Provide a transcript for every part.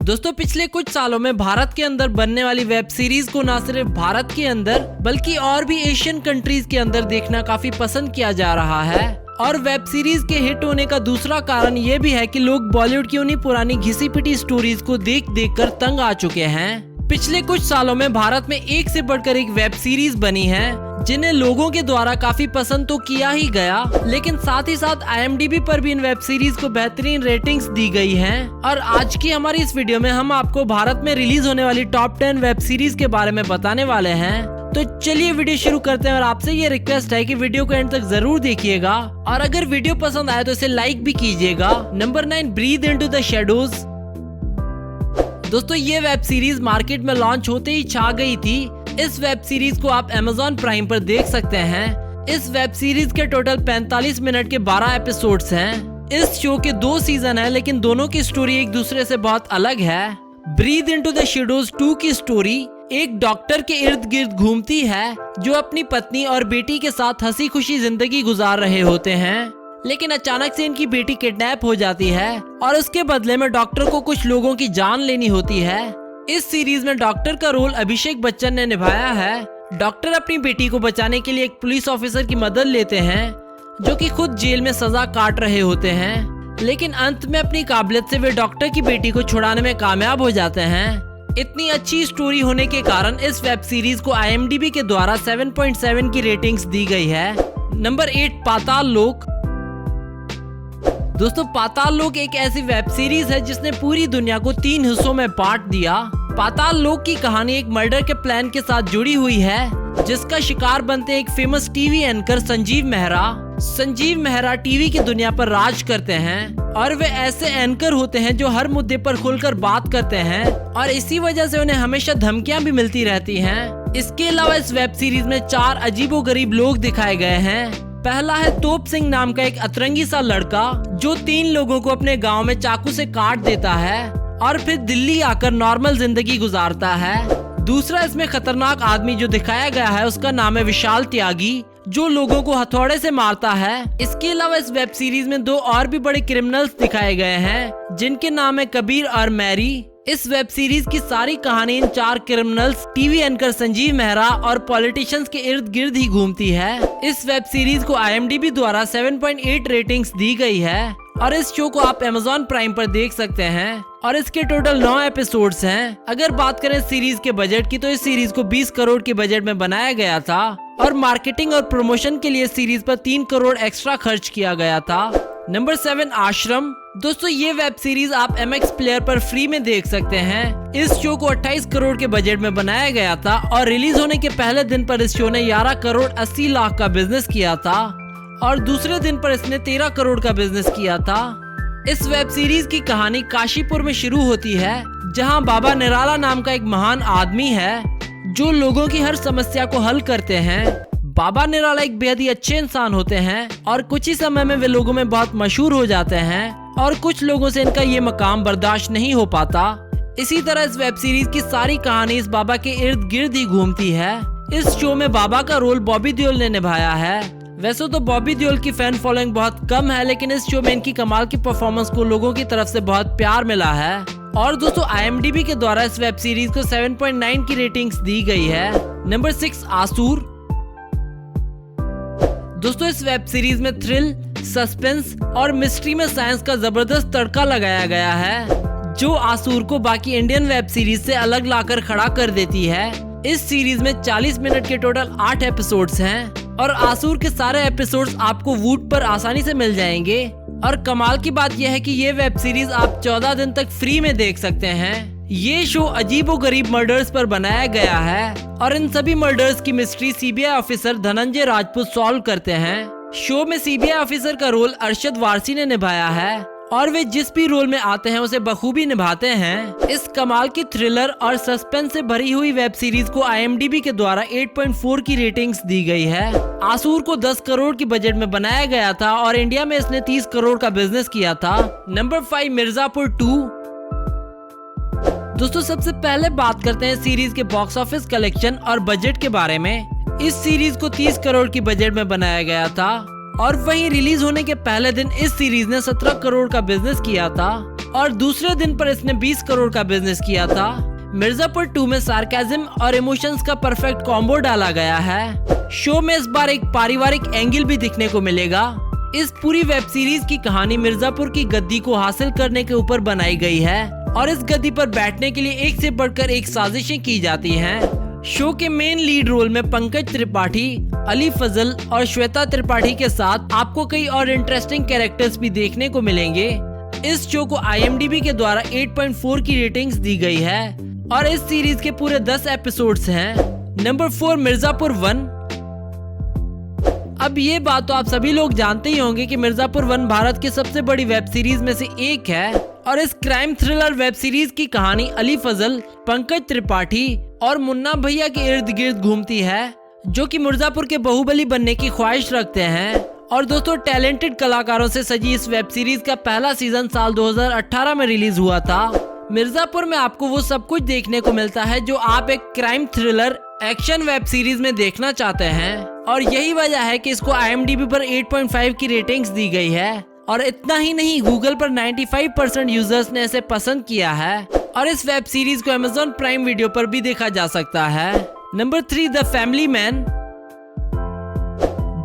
दोस्तों पिछले कुछ सालों में भारत के अंदर बनने वाली वेब सीरीज को न सिर्फ भारत के अंदर बल्कि और भी एशियन कंट्रीज के अंदर देखना काफी पसंद किया जा रहा है। और वेब सीरीज के हिट होने का दूसरा कारण ये भी है कि लोग बॉलीवुड की उन्हीं पुरानी घिसी पिटी स्टोरीज को देख देख कर तंग आ चुके हैं। पिछले कुछ सालों में भारत में एक से बढ़कर एक वेब सीरीज बनी है जिन्हें लोगों के द्वारा काफी पसंद तो किया ही गया, लेकिन साथ ही साथ IMDb पर भी इन वेब सीरीज को बेहतरीन रेटिंग्स दी गई हैं। और आज की हमारी इस वीडियो में हम आपको भारत में रिलीज होने वाली टॉप 10 वेब सीरीज के बारे में बताने वाले हैं। तो चलिए वीडियो शुरू करते हैं और आपसे ये रिक्वेस्ट है कि वीडियो को एंड तक जरूर देखिएगा और अगर वीडियो पसंद आए तो इसे लाइक भी कीजिएगा। Number 9, breathe into the shadows. दोस्तों ये वेब सीरीज मार्केट में लॉन्च होते ही छा गई थी। इस वेब सीरीज को आप Amazon प्राइम पर देख सकते हैं। इस वेब सीरीज के टोटल 45 मिनट के 12 एपिसोड्स हैं। इस शो के 2 सीजन हैं, लेकिन दोनों की स्टोरी एक दूसरे से बहुत अलग है। ब्रीथ इनटू द शैडोज 2 की स्टोरी एक डॉक्टर के इर्द गिर्द घूमती है जो अपनी पत्नी और बेटी के साथ हंसी खुशी जिंदगी गुजार रहे होते हैं, लेकिन अचानक से इनकी बेटी किडनैप हो जाती है और उसके बदले में डॉक्टर को कुछ लोगों की जान लेनी होती है। इस सीरीज में डॉक्टर का रोल अभिषेक बच्चन ने निभाया है। डॉक्टर अपनी बेटी को बचाने के लिए एक पुलिस ऑफिसर की मदद लेते हैं जो कि खुद जेल में सजा काट रहे होते हैं, लेकिन अंत में अपनी काबिलियत से वे डॉक्टर की बेटी को छुड़ाने में कामयाब हो जाते हैं। इतनी अच्छी स्टोरी होने के कारण इस वेब सीरीज को IMDb के द्वारा 7.7 की रेटिंग्स दी गई है। नंबर 8, पाताल लोक। दोस्तों पाताल लोक एक ऐसी वेब सीरीज है जिसने पूरी दुनिया को 3 हिस्सों में बांट दिया। पाताल लोक की कहानी एक मर्डर के प्लान के साथ जुड़ी हुई है जिसका शिकार बनते हैं एक famous TV anchor Sanjeev Mehra. Sanjeev Mehra TV की दुनिया पर राज करते हैं और वे ऐसे एंकर होते हैं जो हर मुद्दे पर खुलकर बात करते हैं और इसी वजह से उन्हें हमेशा धमकियां भी मिलती रहती हैं। इसके अलावा इस वेब सीरीज में 4 अजीबोगरीब लोग दिखाए गए हैं। पहला है तोप सिंह नाम का एक अतरंगी सा लड़का जो 3 लोगों को अपने गांव में चाकू से काट देता है और फिर दिल्ली आकर नॉर्मल जिंदगी गुजारता है। दूसरा इसमें खतरनाक आदमी जो दिखाया गया है उसका नाम है विशाल त्यागी जो लोगों को हथौड़े से मारता है। इसके अलावा इस वेब सीरीज में 2 और भी बड़े क्रिमिनल्स दिखाए गए हैं जिनके नाम है कबीर और मैरी। इस वेब सीरीज की सारी कहानी इन 4 criminals, TV anchor Sanjeev Mehra और पॉलिटिशियंस के इर्द गिर्द ही घूमती है। इस वेब सीरीज को IMDb द्वारा 7.8 रेटिंग्स दी गई है और इस शो को आप Amazon प्राइम पर देख सकते हैं और इसके टोटल 9 एपिसोड्स हैं। अगर बात करें सीरीज के बजट की तो इस सीरीज को 20 करोड़ के बजट में बनाया गया था और मार्केटिंग और प्रमोशन के लिए सीरीज पर 3 करोड़ एक्स्ट्रा खर्च किया गया था। नंबर 7, आश्रम। दोस्तों ये वेब सीरीज आप MX प्लेयर पर फ्री में देख सकते हैं। इस शो को 28 करोड़ के बजट में बनाया गया था और रिलीज होने के पहले दिन पर इस शो ने 11 करोड़ 80 लाख का बिजनेस किया था और दूसरे दिन पर इसने 13 करोड़ का बिजनेस किया था। इस वेब सीरीज की कहानी काशीपुर में शुरू होती है जहां बाबा निराला नाम का एक महान आदमी है जो लोगों की हर समस्या को हल करते हैं। बाबा निराला एक बेहद ही अच्छे इंसान होते हैं और कुछ ही समय में वे लोगों में बहुत मशहूर हो जाते हैं और कुछ लोगों से इनका ये मकाम बर्दाश्त नहीं हो पाता। इसी तरह इस वेब सीरीज की सारी कहानी इस बाबा के इर्द गिर्द ही घूमती है। इस शो में बाबा का रोल बॉबी देओल ने निभाया है। वैसे तो बॉबी देओल की फैन फॉलोइंग बहुत कम है, लेकिन इस शो में इनकी कमाल की परफॉर्मेंस को लोगों की तरफ से बहुत प्यार मिला है। और दोस्तों IMDb के द्वारा इस वेब सीरीज को 7.9 की रेटिंग्स दी गई है। नंबर 6, आसुर। दोस्तों इस वेब सीरीज में थ्रिल, सस्पेंस और मिस्ट्री में साइंस का जबरदस्त तड़का लगाया गया है जो आसुर को बाकी इंडियन वेब सीरीज से अलग लाकर खड़ा कर देती है। इस सीरीज में 40 मिनट के टोटल 8 एपिसोड्स हैं और आसुर के सारे एपिसोड्स आपको वूट पर आसानी से मिल जाएंगे। और कमाल की बात यह है कि ये वेब सीरीज आप 14 दिन तक फ्री में देख सकते हैं। ये शो अजीबोगरीब मर्डर्स पर बनाया गया है और इन सभी मर्डर्स की mystery CBI officer Dhananjay Rajput solve करते हैं। शो में CBI ऑफिसर का रोल अरशद वारसी ने निभाया है और वे जिस भी रोल में आते हैं उसे बखूबी निभाते हैं। इस कमाल की थ्रिलर और सस्पेंस से भरी हुई वेब सीरीज को IMDb के द्वारा 8.4 की रेटिंग्स दी गई है। आसुर को 10 करोड़ की बजट में बनाया गया था और इंडिया में इसने 30 करोड़ का बिजनेस किया था। नंबर 5, मिर्जापुर 2। दोस्तों सबसे पहले बात करते हैं सीरीज के बॉक्स ऑफिस कलेक्शन और बजट के बारे में। इस सीरीज को 30 करोड़ की बजट में बनाया गया था और वहीं रिलीज होने के पहले दिन इस सीरीज ने 17 करोड़ का बिजनेस किया था। और दूसरे दिन पर इसने 20 करोड़ का बिजनेस किया था। मिर्जापुर 2 में सार्केज्म और इमोशंस का परफेक्ट कॉम्बो डाला गया है। शो में इस बार एक पारिवारिक एंगल भी दिखने को मिलेगा। इस पूरी वेब सीरीज की कहानी मिर्जापुर की गद्दी को हासिल करने के ऊपर बनाई गई है और इस गद्दी पर बैठने के लिए एक से बढ़कर एक साजिशें की जाती हैं। शो के मेन लीड रोल में पंकज त्रिपाठी, अली फजल और श्वेता त्रिपाठी के साथ आपको कई और इंटरेस्टिंग कैरेक्टर्स भी देखने को मिलेंगे। इस शो को IMDb के द्वारा 8.4 की रेटिंग्स दी गई है और इस सीरीज के पूरे 10 एपिसोड्स हैं। नंबर 4 मिर्जापुर 1। अब ये बात तो आप सभी लोग जानते ही होंगे कि मिर्जापुर 1 भारत की सबसे बड़ी वेब सीरीज में से एक है और इस क्राइम थ्रिलर वेब सीरीज की कहानी अली फजल, पंकज त्रिपाठी और मुन्ना भैया के इर्द गिर्द घूमती है, जो कि मिर्जापुर के बाहुबली बनने की ख्वाहिश रखते हैं। और दोस्तों, टैलेंटेड कलाकारों से सजी इस वेब सीरीज का पहला सीजन साल 2018 में रिलीज हुआ था। मिर्जापुर में आपको वो सब कुछ देखने को मिलता है जो आप एक crime thriller action web series में देखना चाहते हैं और यही वजह है कि इसको IMDb पर 8.5 की रेटिंग्स दी गई है। और इतना ही नहीं, गूगल पर 95% यूजर्स ने इसे पसंद किया है और इस वेब सीरीज को Amazon प्राइम वीडियो पर भी देखा जा सकता है। Number 3 the Family Man.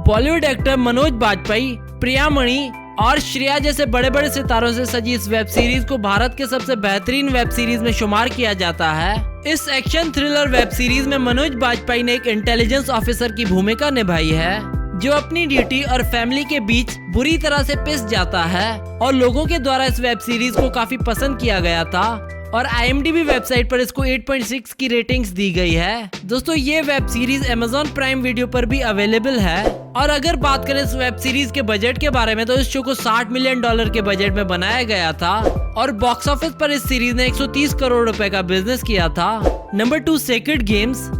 Bollywood actor Manoj Bajpayee, Priya Mani और श्रेया जैसे बड़े बड़े सितारों से सजी इस वेब सीरीज को भारत के सबसे बेहतरीन वेब सीरीज में शुमार किया जाता है। इस एक्शन थ्रिलर वेब सीरीज में मनोज बाजपेयी ने एक इंटेलिजेंस ऑफिसर की भूमिका निभाई है जो अपनी ड्यूटी और फैमिली के बीच बुरी तरह से पिस जाता है और लोगों के द्वारा इस वेब सीरीज को काफी पसंद किया गया था और IMDb वेबसाइट पर इसको 8.6 की रेटिंग्स दी गई है। दोस्तों, ये web series Amazon Prime Video पर भी अवेलेबल है। और अगर बात करें इस वेब सीरीज के बजट के बारे में, तो इस शो को $60 मिलियन के बजट में बनाया गया था और बॉक्स ऑफिस पर इस सीरीज ने 130 करोड़ रुपए का बिजनेस किया था। Number 2 sacred games.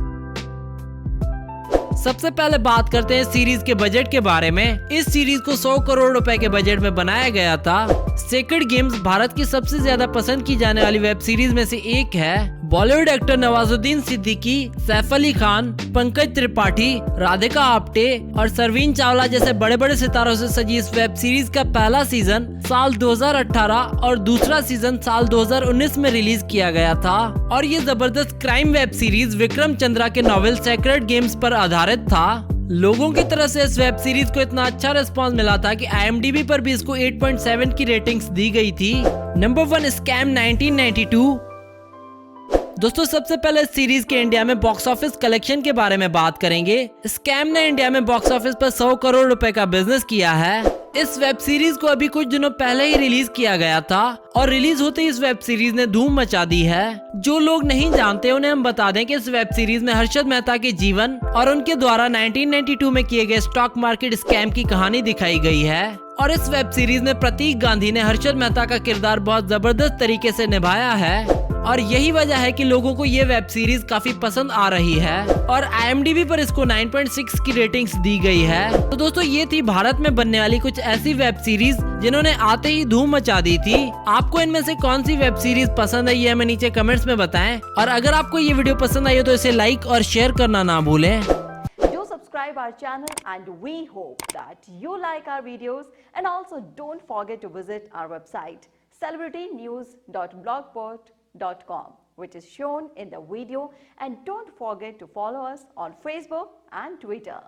सबसे पहले बात करते हैं सीरीज के बजट के बारे में। इस सीरीज को 100 करोड़ रुपए के बजट में बनाया गया था। सेक्रेड गेम्स भारत की सबसे ज्यादा पसंद की जाने वाली वेब सीरीज में से एक है। बॉलीवुड एक्टर नवाजुद्दीन सिद्दीकी, सैफ अली खान, पंकज त्रिपाठी, राधिका आप्टे और सरवीन चावला जैसे बड़े बड़े सितारों से सजी इस वेब सीरीज का पहला सीजन साल 2018 और दूसरा सीजन साल 2019 में रिलीज किया गया था और ये जबरदस्त crime web series Vikram Chandra के नॉवेल सेक्रेड गेम्स पर आधारित था। लोगों की तरफ से इस वेब सीरीज को इतना अच्छा रिस्पांस मिला था कि IMDb पर भी इसको 8.7 की रेटिंग्स दी गई थी। Number 1 scam 1992। दोस्तों, सबसे पहले इस सीरीज के इंडिया में बॉक्स ऑफिस कलेक्शन के बारे में बात करेंगे। स्कैम ने इंडिया में बॉक्स ऑफिस पर 100 करोड़ रुपए का बिजनेस किया है। इस वेब सीरीज को अभी कुछ दिनों पहले ही रिलीज किया गया था और रिलीज होते ही इस वेब सीरीज ने धूम मचा दी है। जो लोग नहीं जानते उन्हें हम बता दें कि इस वेब सीरीज में हर्षद मेहता के जीवन और उनके द्वारा 1992 में किए गए स्टॉक मार्केट स्कैम की कहानी दिखाई गई है और इस वेब सीरीज में प्रतीक गांधी ने हर्षद मेहता का किरदार बहुत जबरदस्त तरीके से निभाया है और यही वजह है कि लोगों को ये वेब सीरीज काफी पसंद आ रही है और IMDb पर इसको 9.6 की रेटिंग्स दी गई है। तो दोस्तों, ये थी भारत में बनने वाली कुछ ऐसी वेब सीरीज जिन्होंने आते ही धूम मचा दी थी। आपको इनमें से कौन सी वेब सीरीज पसंद है ये हमें नीचे कमेंट्स में बताएं और अगर आपको ये वीडियो पसंद आई हो तो इसे लाइक और शेयर करना ना भूलें। Subscribe our channel and we hope that you like our videos and also don't forget to visit our website celebritynews.blogspot.com, which is shown in the video, and don't forget to follow us on Facebook and Twitter.